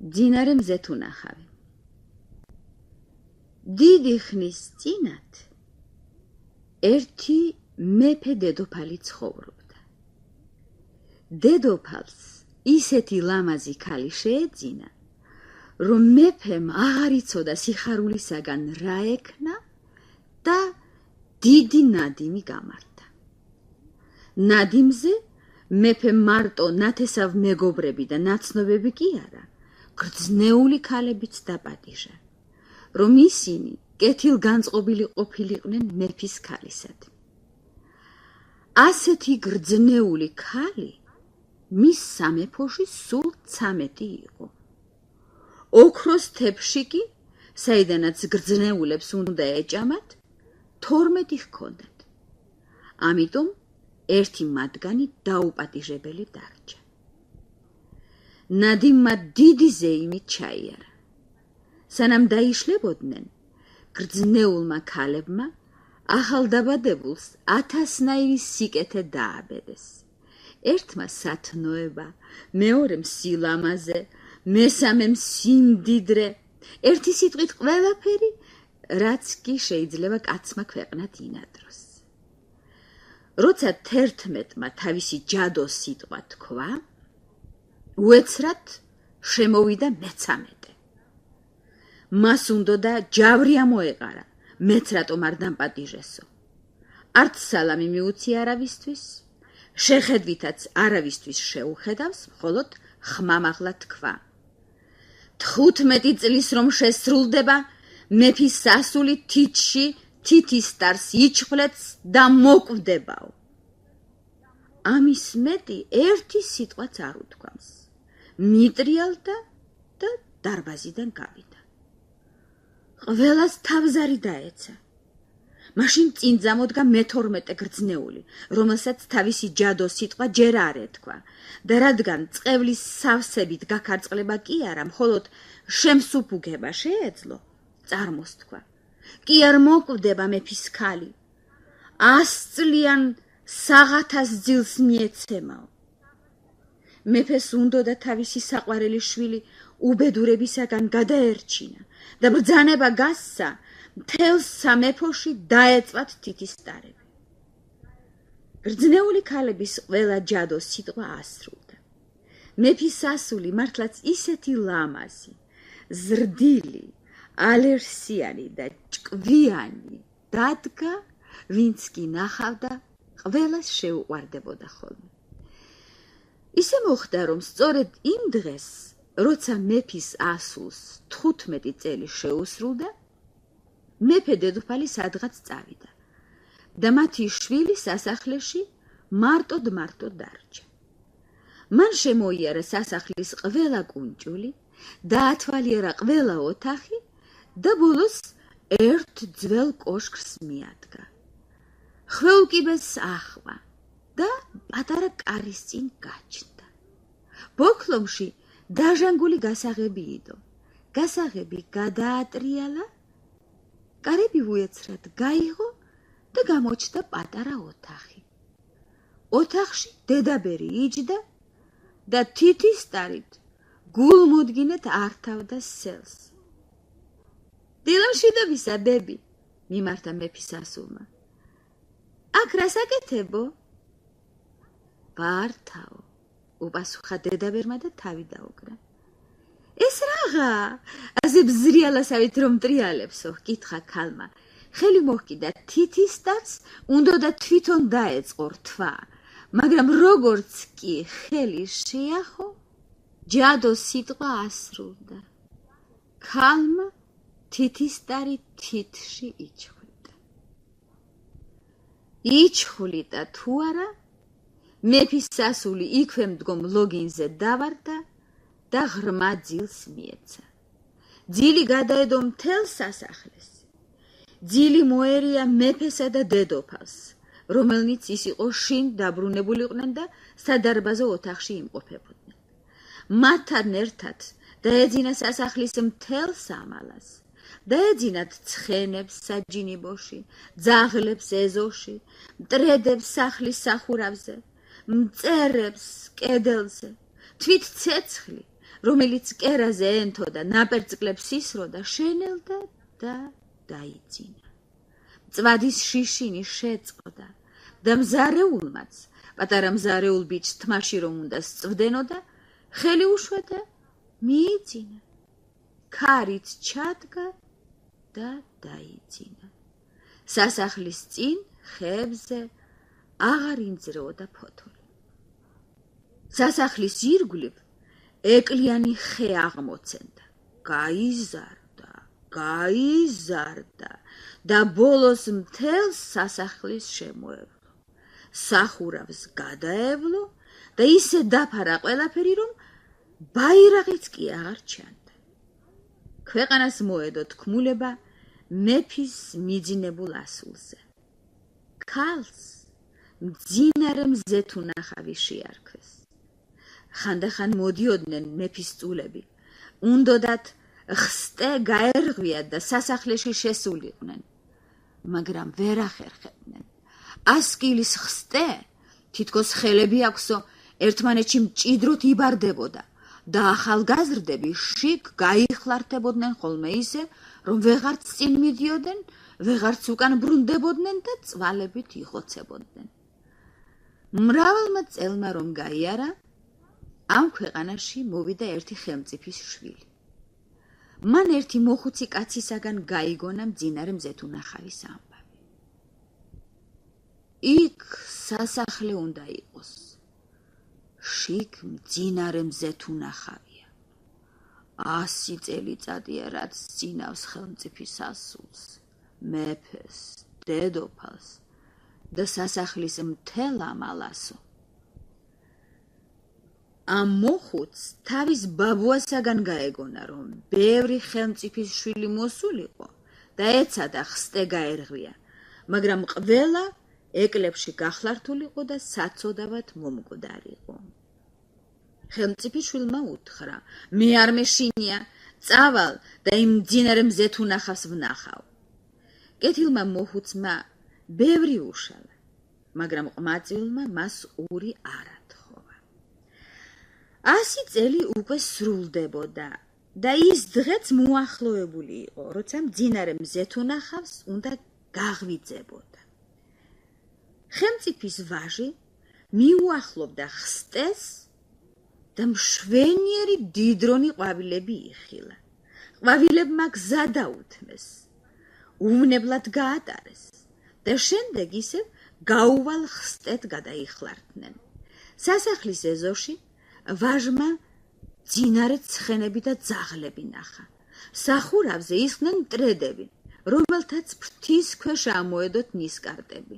მძინარე მზეთ უნახავი. დიდი ხნის წინათ ერთი მეფე დედოფალი ცხოვრობდა. დედოფალს ისეთი ლამაზი ქალი შეეძინა, რომ მეფემ აღარ იცოდა სიხარულისაგან რა ექნა და დიდი ნადიმი გამართა. ნადიმზე მეფემ მარტო ნათესავ მეგობრები და ნაცნობები კი არა, გრძნეული ქალებიც დაპატიჟა, რომ ისინი კეთილგანწყობილი ყოფილიყვნენ მეფის ქალისად. ასეთი გრძნეული ქალი მის სამეფოში სულ 13 იყო. ოქროს თეფში კი, საიდანაც გრძნეულებს უნდა ეჭამათ, 12 ჰქონდათ. ამიტომ ერთი მათგანი დაუპატიჟებელი დარჩა. ნადიმმა დიდი ზეიმით ჩაიარა. სანამ დაიშლებოდნენ, გრძნეულმა ქალებმა ახალდაბადებულს 1000-ნაირი სიკეთე დააბედეს. ერთმა სათნოება, მეორემ სილამაზე, მესამემ სიმდიდრე, ერთი სიტყვით ყველაფერი, რაც კი შეიძლება კაცმა ქვეყნად ინადროს. როცა 11-მა თავისი ჯადოს სიტყვა თქვა, უეცრად შემოვიდა მე-13. მას უნდოდა ჯავრი ამოეყარა, მეც რატომ არ დამპატიჟესო. არც სალამი მიუცი არავისთვის, შეხედვითაც არავისთვის შეუხედავს, მხოლოდ ხმამაღლა თქვა. 15 წლის რომ შესრულდება, მეფის სასული თითში თითისტარს იჩხვლეთს და მოკვდებაო. ამის მეტი ერთი სიტყვაც არ უთქვამს. მიტრიალდა და დარბაზიდან გავიდა. ყველას თავზარი დაეცა. მაშინ წინ წამოდგა მე-12 გრძნეული, რომელსაც თავისი ჯადოს სიტყვა ჯერ არ ეთქვა და რადგან წყევლის სავსებით გაქარწყლება კი არა, მხოლოდ შემსუფუგება შეეძლო, წარმოსთქვა. კი არ მოკვდება მეფის ქალი. 100 წლიან საღათას ძილს მიეცემაო. მეფეს უნდოდა თავისი საყვარელი შვილი უბედურებისაგან გადაერჩინა და ბრძანება გასცა, მთელ სამეფოში დაეწვათ თითისტარები. გრძნეული ქალების ყველა ჯადოს სიტყვა ასრულდა. მეფის სასული მართლაც ისეთი ლამაზი, ზრდილი, ალერსიანი და ჭკვიანი დადგა, ვინც კი ნახავდა, ყველას შეუყვარდებოდა ხოლმე. ისე მოხდა, რომ სწორედ იმ დღეს, როცა მეფის ასულს 15 წელი შეუსრულდა, მეფე დედოფალი სადღაც წავიდა და მათი შვილი სასახლეში მარტოდ დარჩა. მან შემოიარა სასახლის ყველა კუნჭული, დაათვალიერა ყველა ოთახი და ბოლოს ერთ ძველ კოშკს მიადგა. ხვეუკიბეს ახვა და პატარა კარის წინ გაჩნდა. ბოქლომში დაჟანგული გასაღები იდო. გასაღები გადაატრიალა, კარები უეცრად გაიღო და გამოჩნდა პატარა ოთახი. ოთახში დედაბერი იჯდა და თითისტარით გულმოდგინედ ართავდა სელს. დილამშვიდობისა, ბები, მიმართა მეფის ასულმა. აქ რა საკეთებო? ბართავ, უპასუხა დედაბერმა და თავი დაუკრა. ეს რაღა, ასე ბზრიალასავით რომ ტრიალებსო, კითხა ქალმა. ხელი მოჰკიდა თითისტარს, უნდოდა თვითონ დაეწყო რთვა, მაგრამ როგორც კი ხელი შეახო, ჯადოს სიტყვა ასრულდა. ქალმა თითისტარი თითში იჩხვლიტა. იჩხვლიტა თუ არა, მეფის სასული იქვე მდგომ ლოგინზე დავარდა და ღრმა ძილს მიეცა. ძილი გადაედო მთელ სასახლეს. ძილი მოერია მეფესა და დედოფალს, რომელნიც ის იყო შინ დაბრუნებულიყვნენ და სადარბაზო ოთახში იმყოფებოდნენ. მათთან ერთად დაეძინა სასახლის მთელ სამალას. დაეძინათ ცხენებს საჯინიბოში, ძაღლებს ეზოში, მტრედებს სახლის სახურავზე, მწერებს კედელზე, თვით ცეცხლი, რომელიც კერაზე ენთო და ნაპერწკლებს ისროდა, შენელდა და დაიძინა. მწვადის შიშინი შეწყდა და მზარეულმაც, პატარა მზარეულ ბიჭს თმაში რომ უნდა სწვდენოდა, ხელი უშვა და მიიძინა. ქარით ჩადგა და დაიძინა. სასახლის წინ ხეებზე აღარ ინძრეოდა ფოთოლი. სასახლის ირგვლივ ეკლიანი ხე აღმოცენდა. გაიზარდა და ბოლოს მთელს სასახლის შემოევლო. სახურავს გადაევლო და ისე დაფარა ყველაფერი, რომ ბაირაღიც კი აღარ ჩანდა. ქვეყანას მოედო თქმულება მეფის მიძინებულ ასულზე. ქალს მძინარე მზეთუნახავი შეარქვეს. ხანდახან მოდიოდნენ მეფის წულები, უნდოდათ ხსტე გაერღვიათ და სასახლეში შესულიყვნენ, მაგრამ ვერ ახერხებდნენ. 100 კილის ხსტე თითქოს ხელები აქვსო, ერთმანეთში მჭიდროდ იბარდებოდა და ახალგაზრდები შიგ გაიხლართებოდნენ ხოლმე ისე, რომ ვეღარც წინ მიდიოდნენ, ვეღარც უკან ბრუნდებოდნენ და წვალებით იხოცებოდნენ. მრავალმა წელმა რომ გაიარა, ამ ქვეყანაში მოვიდა ერთი ხელმწიფის შვილი. მან ერთი მოხუცი კაცისაგან გაიგონა მძინარე მზეთუნახავის ამბავი. იქ სასახლე უნდა იყოს. შიგ მძინარე მზეთუნახავია. 100 წელიწადია, რაც ძინავს ხელმწიფის ასულს, მეფეს, დედოფალს და სასახლის მთელ ამალასო. ამ მოხუც თავის ბაბუასაგან გაეგონა, რომ ბევრი ხელმწიფის შვილი მოსულიყო და ეცადა ხსტე გაერღვია, მაგრამ ყველა ეკლებში გახლართულიყო და საცოდავად მომკვდარიყო. ხელმწიფის შვილმა უთხრა, მე არ მეშინია, წავალ და იმ მძინარე მზეთუნახავს ვნახავ. კეთილმა მოხუცმა ბევრი უშალა, მაგრამ ყმაწვილმა მას ყური არ ათხოვა. 100 წელი უკვე სრულდებოდა და ის დღეც მოახლოებული იყო, როცა მძინარე მზეთუნახავს უნდა გაღვიძებოდა. ხელმწიფის ვაჟი მიუახლოვდა ხსტეს და მშვენიერი დიდრონი ყვავილები იხილა. ყვავილებმა გზა დაუთმეს, უმნებლად გაატარეს და შემდეგ ისევ გაუვალ ხსტეთ გადაიხლართნენ. სასახლის ეზოში ვაჟმა ძინარე ცხენები და ძაღლები ნახა. სახურავზე ისხდნენ მტრედები, რომელთაც ფრთის ქვეშ ამოედოთ ნისკარტები.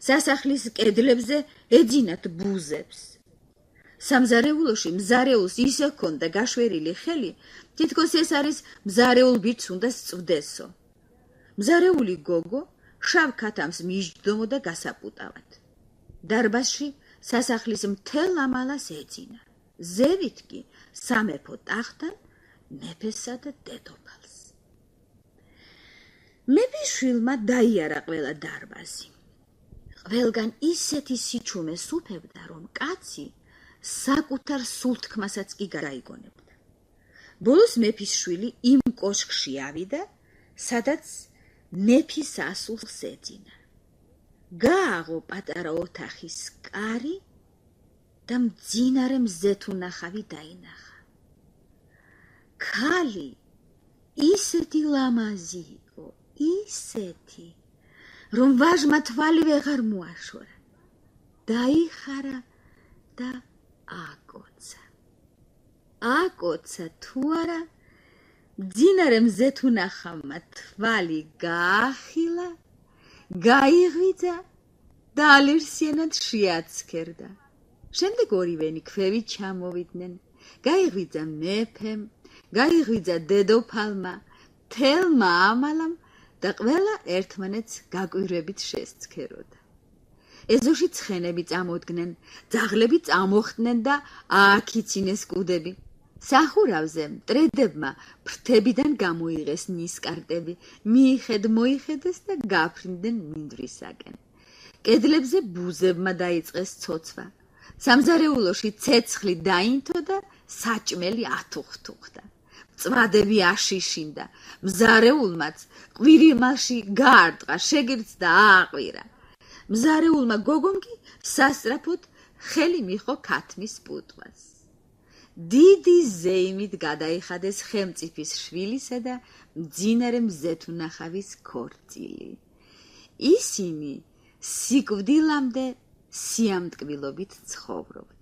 სასახლის კედლებზე ეძინათ ბუზებს. სამზარეულოში მზარეულს ისე ჰქონდა გაშვერილი ხელი, თითქოს ეს არის მზარეულ ბიჭს უნდა სწვდესო. მზარეული გოგო შავ ქათამს მიჯდომოდა გასაპუტავად. დარბაზში სასახლის მთელ ამალას ეძინა. ზევით კი სამეფო ტახტთან მეფესა და დედოფალს. მეფის შვილმა დაიარა ყველა დარბაზი. ყველგან ისეთი სიჩუმე სუფევდა, რომ კაცი საკუთარ სულთქმასაც კი გაიგონებდა. ბოლოს მეფის შვილი იმ კოშკში ავიდა, სადაც მეფის ასულს ეძინა. გააღო პატარა ოთახის კარი და მძინარე მზეთუნახავი დაინახა. ქალი ისეთი ლამაზი იყო, ისეთი, რომ ვაჟმა თვალი ვეღარ მოაშორა. დაიხარა და აკოცა. აკოცა თუ არა, მძინარე მზეთუნახავმა თვალი გაახილა, გაიღვიძა და ალერსიანად შეაცქერდა. შემდეგ ორივენი ქვევით ჩამოვიდნენ. გაიღვიძა მეფემ, გაიღვიძა დედოფალმა, თელმა ამალამ და ყველა ერთმანეთს გაკვირვებით შესცქეროდა. ეზოში ცხენები წამოდგნენ, ძაღლები წამოხდნენ და ააქიცინეს კუდები. სახურავზე მტრედებმა ფრთებიდან გამოიღეს ნისკარტები, მიიხედ-მოიხედეს და გაფრინდნენ მინდვრისაკენ. კედლებზე ბუზებმა დაიწყეს ცოცვა. სამზარეულოში ცეცხლი დაინთო და საჭმელი ათუხთუხდა. წვადები აშიშინდა, მზარეულმაც ყვირილმალში გაარტყა, შეგირდს და ააყვირა. მზარეულმა გოგომ კი სასწრაფოდ ხელი მიხო ქათმის პუტყვას. დიდი ზეიმით გადაიხადეს ხელმწიფის შვილისა და მძინარე მზეთუნახავის ქორწილი. ისინი სიკვდილამდე სიამტკბილობით ცხოვრობდნენ.